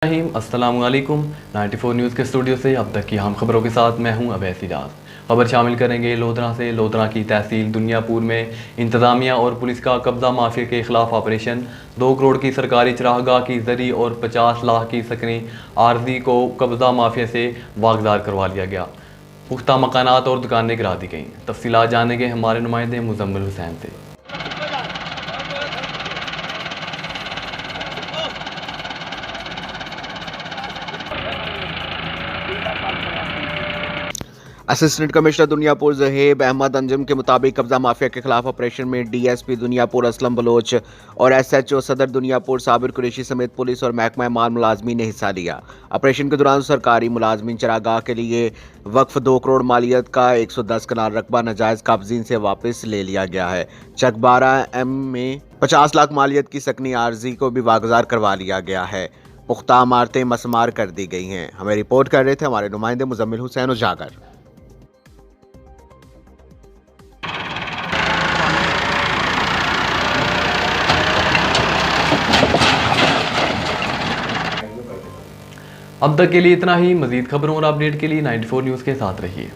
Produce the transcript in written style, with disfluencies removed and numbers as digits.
अस्सलाम वालेकुम। 94 न्यूज़ के स्टूडियो से अब तक की अहम खबरों के साथ मैं हूं अवैस इजाज़। खबर शामिल करेंगे लोधरा से। लोधरा की तहसील दुनियापुर में इंतज़ामिया और पुलिस का कब्ज़ा माफिया के खिलाफ ऑपरेशन। 2 करोड़ की सरकारी चरागाह की जरी और 50 लाख की सकनी आरजी को कब्ज़ा माफिया से वागदार करवा लिया गया। पुख्ता मकानात और दुकानें गिरा दी गईं। तफसीलात जानेंगे हमारे नुमाइंदे मुजम्मिल हुसैन से। असिस्टेंट कमिश्नर दुनियापुर ज़हेब अहमद अंजुम के मुताबिक कब्ज़ा माफिया के खिलाफ ऑपरेशन में डीएसपी दुनियापुर असलम बलोच और एसएचओ सदर दुनियापुर साबिर कुरैशी समेत पुलिस और महकमा माल मुलाजमीन ने हिस्सा लिया। ऑपरेशन के दौरान सरकारी मुलाजमीन चरागाह के लिए वक्फ 2 करोड़ मालियत का 110 कनाल रकबा नाजायज़ काबजीन से वापस ले लिया गया है। चक 12M में 50 लाख मालियत की सकनी आरजी को भी वागजार करवा लिया गया है। पुख्ता इमारतें मसमार कर दी गई हैं। हमें रिपोर्ट कर रहे थे हमारे नुमाइंदे मुजम्मिल हुसैन उजागर। अब तक के लिए इतना ही। मजीद खबरों और अपडेट के लिए 94 न्यूज़ के साथ रहिए।